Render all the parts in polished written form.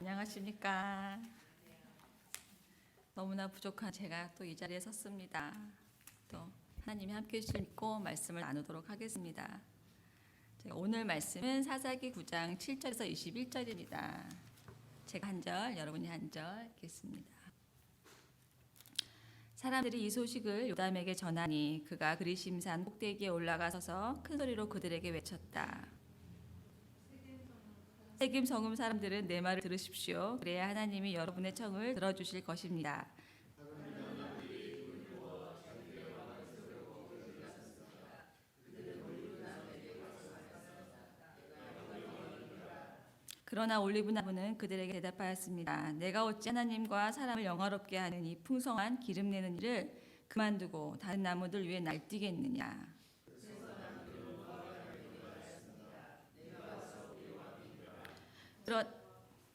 안녕하십니까. 너무나 부족한 제가 또 이 자리에 섰습니다. 또 하나님이 함께해 주실 믿고 말씀을 나누도록 하겠습니다. 오늘 말씀은 사사기 9장 7절에서 21절입니다. 제가 한 절, 여러분이 한 절 읽겠습니다. 사람들이 이 소식을 요담에게 전하니 그가 그리심산 꼭대기에 올라가 서서 큰 소리로 그들에게 외쳤다. 세겜 성읍 사람들은 내 말을 들으십시오. 그래야 하나님이 여러분의 청을 들어주실 것입니다. 그러나 올리브나무는 그들에게 대답하였습니다. 내가 어찌 하나님과 사람을 영화롭게 하는 이 풍성한 기름 내는 일을 그만두고 다른 나무들 위에 날뛰겠느냐.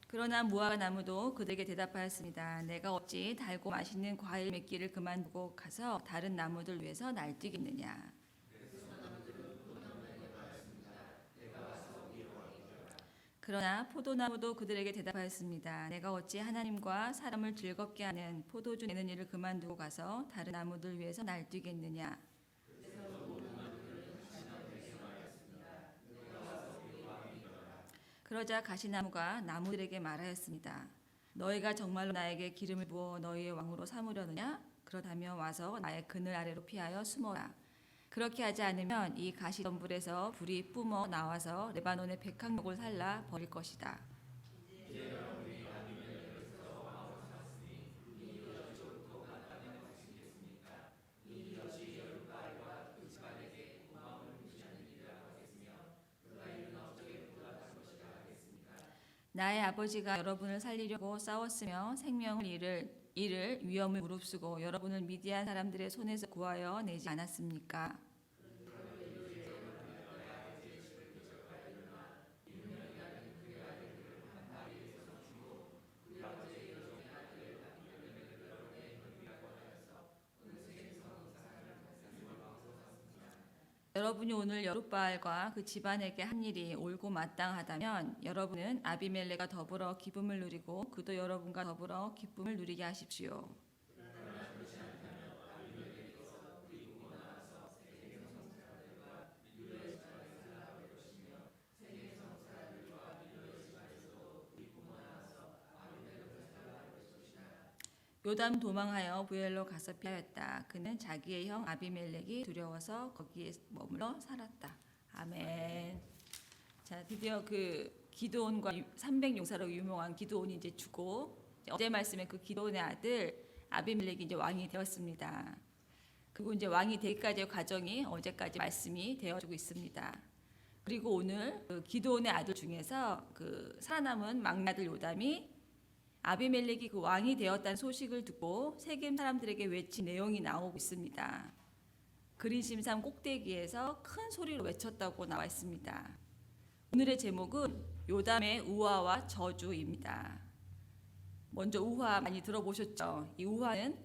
그러나 무화과 나무도 그들에게 대답하였습니다. 내가 어찌 달고 맛있는 과일 맺기를 그만두고 가서 다른 나무들 위해서 날뛰겠느냐. 그러나 포도나무도 그들에게 대답하였습니다. 내가 어찌 하나님과 사람을 즐겁게 하는 포도주 내는 일을 그만두고 가서 다른 나무들 위해서 날뛰겠느냐. 그러자 가시나무가 나무들에게 말하였습니다. 너희가 정말로 나에게 기름을 부어 너희의 왕으로 삼으려느냐? 그렇다면 와서 나의 그늘 아래로 피하여 숨어라. 그렇게 하지 않으면 이 가시덤불에서 불이 뿜어 나와서 레바논의 백향목을 살라 버릴 것이다. 나의 아버지가 여러분을 살리려고 싸웠으며 생명을 잃을 위험을 무릅쓰고 여러분을 미디안 사람들의 손에서 구하여 내지 않았습니까? 여러분이 오늘 여룻바알과 그 집안에게 한 일이 옳고 마땅하다면 여러분은 아비멜렉과 더불어 기쁨을 누리고 그도 여러분과 더불어 기쁨을 누리게 하십시오. 요담 도망하여 부엘로 가서 피하였다. 그는 자기의 형 아비멜렉이 두려워서 거기에 머물러 살았다. 아멘. 자, 드디어 그 기드온과 300용사로 유명한 기드온이 이제 죽고 어제 말씀에 그 기드온의 아들 아비멜렉이 이제 왕이 되었습니다. 그리고 이제 왕이 되기까지의 과정이 어제까지 말씀이 되어주고 있습니다. 그리고 오늘 그 기드온의 아들 중에서 그 살아남은 막내 아들 요담이 아비멜렉이 그 왕이 되었다는 소식을 듣고 세겜 사람들에게 외친 내용이 나오고 있습니다. 그리심산 꼭대기에서 큰 소리로 외쳤다고 나와 있습니다. 오늘의 제목은 요담의 우화와 저주입니다. 먼저 우화 많이 들어보셨죠? 이 우화는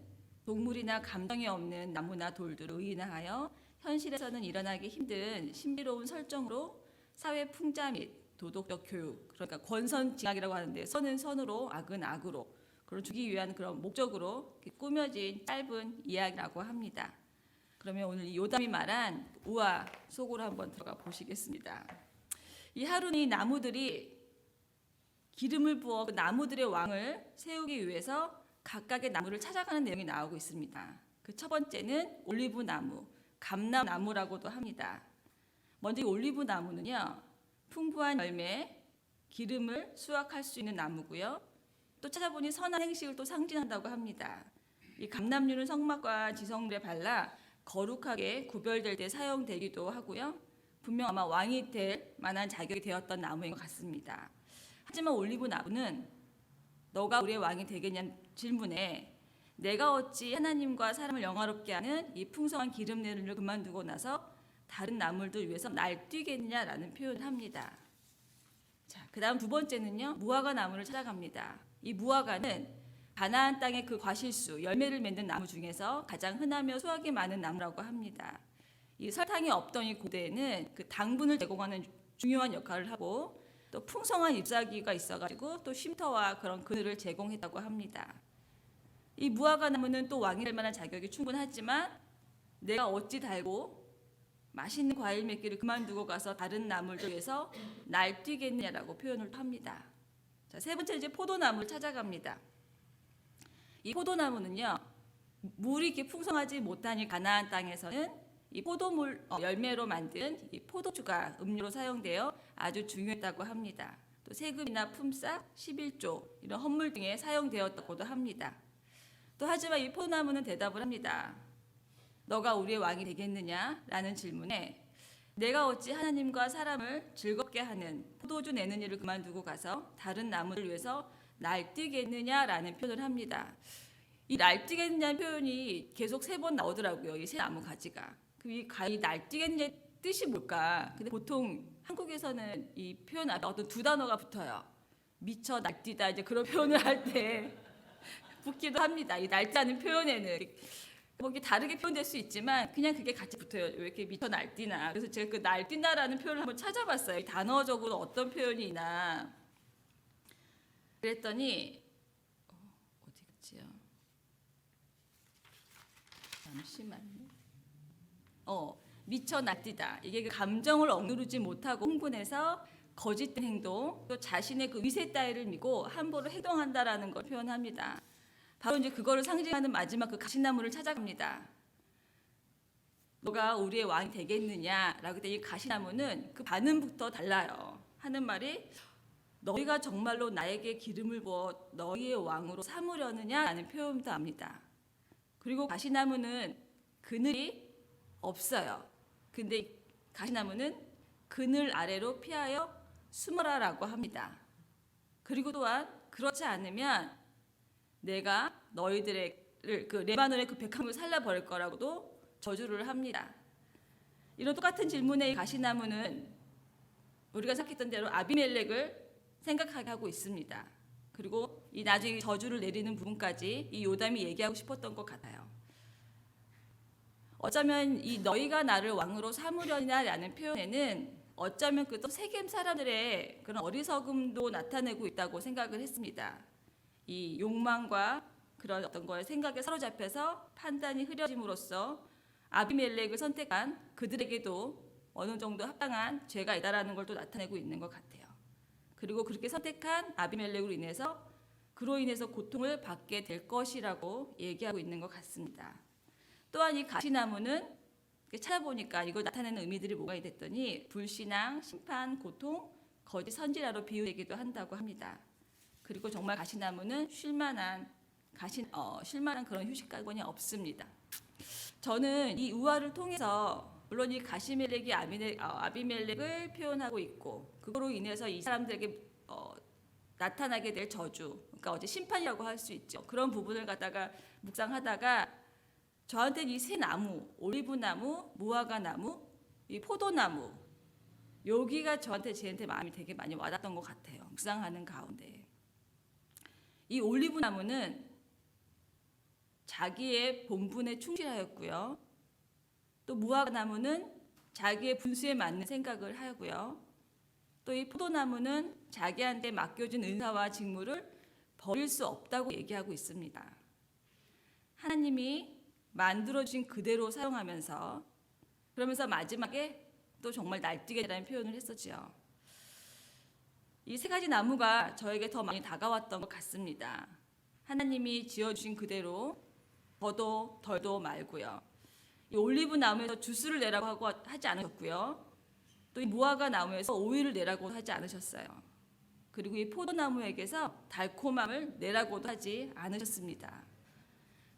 동물이나 감정이 없는 나무나 돌들을 의인화하여 현실에서는 일어나기 힘든 신비로운 설정으로 사회 풍자 및 도덕적 교육, 그러니까 권선징악이라고 하는데 선은 선으로 악은 악으로 그걸 주기 위한 그런 목적으로 꾸며진 짧은 이야기라고 합니다. 그러면 오늘 이 요담이 말한 우화 속으로 한번 들어가 보시겠습니다. 이 하루는 나무들이 기름을 부어 그 나무들의 왕을 세우기 위해서 각각의 나무를 찾아가는 내용이 나오고 있습니다. 그 첫 번째는 올리브 나무, 감람나무라고도 합니다. 먼저 이 올리브 나무는요, 풍부한 열매, 기름을 수확할 수 있는 나무고요. 또 찾아보니 선한 행식을 또 상징한다고 합니다. 이 감람류는 성막과 지성물에 발라 거룩하게 구별될 때 사용되기도 하고요. 분명 아마 왕이 될 만한 자격이 되었던 나무인 것 같습니다. 하지만 올리브 나무는 너가 우리의 왕이 되겠냐는 질문에 내가 어찌 하나님과 사람을 영화롭게 하는 이 풍성한 기름 내는 일을 그만두고 나서 다른 나무들 위해서 날뛰겠냐라는 표현을 합니다. 자, 그 다음 두 번째는요, 무화과 나무를 찾아갑니다. 이 무화과는 가나안 땅의 그 과실수, 열매를 맺는 나무 중에서 가장 흔하며 수확이 많은 나무라고 합니다. 이 설탕이 없던 이 고대에는 그 당분을 제공하는 중요한 역할을 하고 또 풍성한 잎사귀가 있어가지고 또 쉼터와 그런 그늘을 제공했다고 합니다. 이 무화과 나무는 또 왕이 될 만한 자격이 충분하지만 내가 어찌 달고 맛있는 과일 맺기를 그만두고 가서 다른 나무를 위해서 날뛰겠느냐라고 표현을 합니다. 자, 세 번째 이제 포도나무를 찾아갑니다. 이 포도나무는요, 물이 이렇게 풍성하지 못한 이 가나안 땅에서는 이 포도물 열매로 만든 이 포도주가 음료로 사용되어 아주 중요했다고 합니다. 또 세금이나 품삯, 11조 이런 헌물 등에 사용되었다고도 합니다. 또 하지만 이 포도나무는 대답을 합니다. 너가 우리의 왕이 되겠느냐라는 질문에 내가 어찌 하나님과 사람을 즐겁게 하는 포도주 내는 일을 그만두고 가서 다른 나무를 위해서 날뛰겠느냐라는 표현을 합니다. 이 날뛰겠느냐는 표현이 계속 3번 나오더라고요. 이 세 나무 가지가. 이 날뛰겠느냐 뜻이 뭘까? 근데 보통 한국에서는 이 표현 앞에 어떤 두 단어가 붙어요. 미쳐 날뛰다 이제 그런 표현을 할 때 붙기도 합니다. 이 날뛰는 표현에는 뭐 이게 다르게 표현될 수 있지만 그냥 그게 같이 붙어요. 왜 이렇게 미쳐 날뛰나? 그래서 제가 그 날뛴다라는 표현을 한번 찾아봤어요. 단어적으로 어떤 표현이 있나? 그랬더니 어디 갔지요? 잠시만요. 미쳐 날뛰다. 이게 그 감정을 억누르지 못하고 흥분해서 거짓된 행동, 또 자신의 그 위세 따위를 믿고 함부로 행동한다라는 걸 표현합니다. 바로 이제 그거를 상징하는 마지막 그 가시나무를 찾아갑니다. 너가 우리의 왕이 되겠느냐라고 때 이 가시나무는 그 반응부터 달라요. 하는 말이 너희가 정말로 나에게 기름을 부어 너희의 왕으로 삼으려느냐라는 표현부터 합니다. 그리고 가시나무는 그늘이 없어요. 근데 가시나무는 그늘 아래로 피하여 숨어라라고 합니다. 그리고 또한 그렇지 않으면 내가 너희들의 그 레바논의 그 백합을 살려버릴 거라고도 저주를 합니다. 이런 똑같은 질문에 이 가시나무는 우리가 생각했던 대로 아비멜렉을 생각하게 하고 있습니다. 그리고 이 나중에 저주를 내리는 부분까지 이 요담이 얘기하고 싶었던 것 같아요. 어쩌면 이 너희가 나를 왕으로 삼으려냐라는 표현에는 어쩌면 그 또 세겜 사람들의 그런 어리석음도 나타내고 있다고 생각을 했습니다. 이 욕망과 그런 어떤 거에 생각에 사로잡혀서 판단이 흐려짐으로써 아비멜렉을 선택한 그들에게도 어느 정도 합당한 죄가 있다라는 걸 또 나타내고 있는 것 같아요. 그리고 그렇게 선택한 아비멜렉으로 인해서 그로 인해서 고통을 받게 될 것이라고 얘기하고 있는 것 같습니다. 또한 이 가시나무는 찾아보니까 이걸 나타내는 의미들이 뭐가 있댔더니 불신앙, 심판, 고통, 거짓 선지자로 비유되기도 한다고 합니다. 그리고 정말 가시나무는 쉴만한 그런 휴식가권이 없습니다. 저는 이 우화를 통해서 물론 이 가시멜렉이 아비멜렉을 표현하고 있고 그거로 인해서 이 사람들에게 나타나게 될 저주, 그러니까 어제 심판이라고 할 수 있죠. 그런 부분을 갖다가 묵상하다가 저한테는 이 세 나무, 올리브나무, 무화과나무, 이 포도나무 여기가 저한테 마음이 되게 많이 와닿았던 것 같아요. 묵상하는 가운데 이 올리브나무는 자기의 본분에 충실하였고요. 또 무화과나무는 자기의 분수에 맞는 생각을 하고요. 또 이 포도나무는 자기한테 맡겨진 은사와 직무를 버릴 수 없다고 얘기하고 있습니다. 하나님이 만들어진 그대로 사용하면서 그러면서 마지막에 또 정말 날뛰게라는 표현을 했었지요. 이 세 가지 나무가 저에게 더 많이 다가왔던 것 같습니다. 하나님이 지어주신 그대로 더도 덜도 말고요. 이 올리브 나무에서 주스를 내라고 하지 않으셨고요. 또 이 무화과 나무에서 오일을 내라고 하지 않으셨어요. 그리고 이 포도나무에게서 달콤함을 내라고도 하지 않으셨습니다.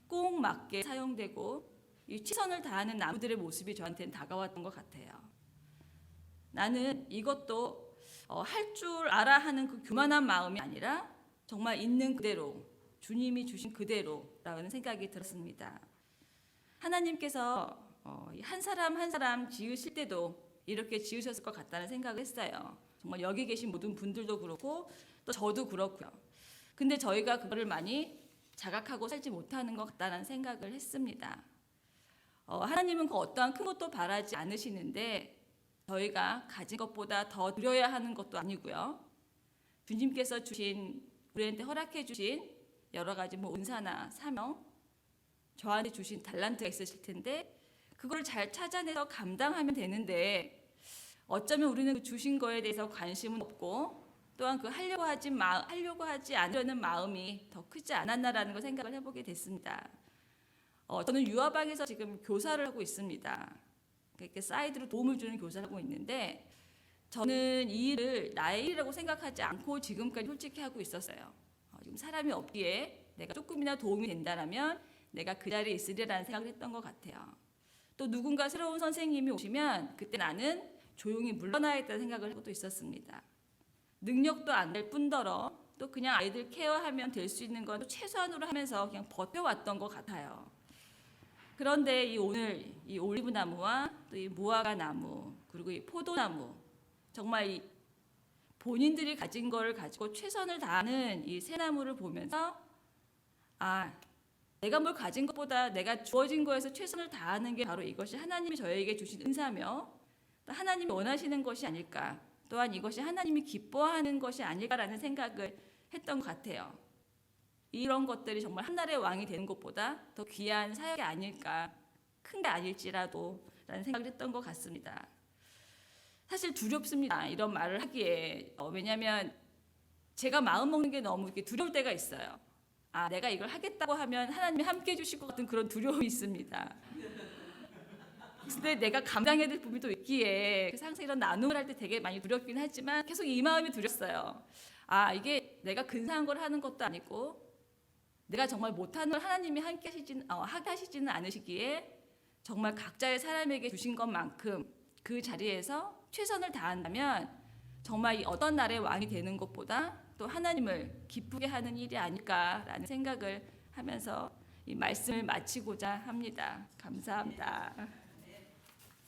꼭 맞게 사용되고 이 최선을 다하는 나무들의 모습이 저한테는 다가왔던 것 같아요. 나는 이것도 할 줄 알아 하는 그 교만한 마음이 아니라 정말 있는 그대로 주님이 주신 그대로라는 생각이 들었습니다. 하나님께서 한 사람 한 사람 지으실 때도 이렇게 지으셨을 것 같다는 생각을 했어요. 정말 여기 계신 모든 분들도 그렇고 또 저도 그렇고요. 근데 저희가 그거를 많이 자각하고 살지 못하는 것 같다는 생각을 했습니다. 하나님은 그 어떠한 큰 것도 바라지 않으시는데 저희가 가진 것보다 더 드려야 하는 것도 아니고요. 주님께서 주신 우리한테 허락해 주신 여러 가지 뭐 은사나 사명, 저한테 주신 달란트가 있으실 텐데 그걸 잘 찾아내서 감당하면 되는데 어쩌면 우리는 그 주신 거에 대해서 관심은 없고 또한 그 하려고 하지 않으려는 마음이 더 크지 않았나라는 걸 생각을 해보게 됐습니다. 저는 유아방에서 지금 교사를 하고 있습니다. 이렇게 사이드로 도움을 주는 교사를 하고 있는데 저는 이 일을 나의 일이라고 생각하지 않고 지금까지 솔직히 하고 있었어요. 지금 사람이 없기에 내가 조금이나 도움이 된다라면 내가 그 자리에 있으리라는 생각을 했던 것 같아요. 또 누군가 새로운 선생님이 오시면 그때 나는 조용히 물러나야겠다는 생각을 하고도 있었습니다. 능력도 안 될 뿐더러 또 그냥 아이들 케어하면 될 수 있는 건 최소한으로 하면서 그냥 버텨왔던 것 같아요. 그런데 오늘 이 올리브 나무와 또 이 무화과 나무 그리고 이 포도나무 정말 이 본인들이 가진 거를 가지고 최선을 다하는 이 새 나무를 보면서 내가 뭘 가진 것보다 내가 주어진 거에서 최선을 다하는 게 바로 이것이 하나님이 저에게 주신 은사며 또 하나님이 원하시는 것이 아닐까, 또한 이것이 하나님이 기뻐하는 것이 아닐까라는 생각을 했던 것 같아요. 이런 것들이 정말 한나라의 왕이 되는 것보다 더 귀한 사역이 아닐까, 큰 게 아닐지라도 라는 생각을 했던 것 같습니다. 사실 두렵습니다. 이런 말을 하기에. 왜냐하면 제가 마음 먹는 게 너무 이렇게 두려울 때가 있어요. 내가 이걸 하겠다고 하면 하나님이 함께 해주실 것 같은 그런 두려움이 있습니다. 근데 내가 감당해야 될 부분이 또 있기에 항상 이런 나눔을 할 때 되게 많이 두렵긴 하지만 계속 이 마음이 두렵어요. 이게 내가 근사한 걸 하는 것도 아니고 내가 정말 못하는 걸 하나님이 하게 하시지는 않으시기에 정말 각자의 사람에게 주신 것만큼 그 자리에서 최선을 다한다면 정말 이 어떤 날의 왕이 되는 것보다 또 하나님을 기쁘게 하는 일이 아닐까라는 생각을 하면서 이 말씀을 마치고자 합니다. 감사합니다.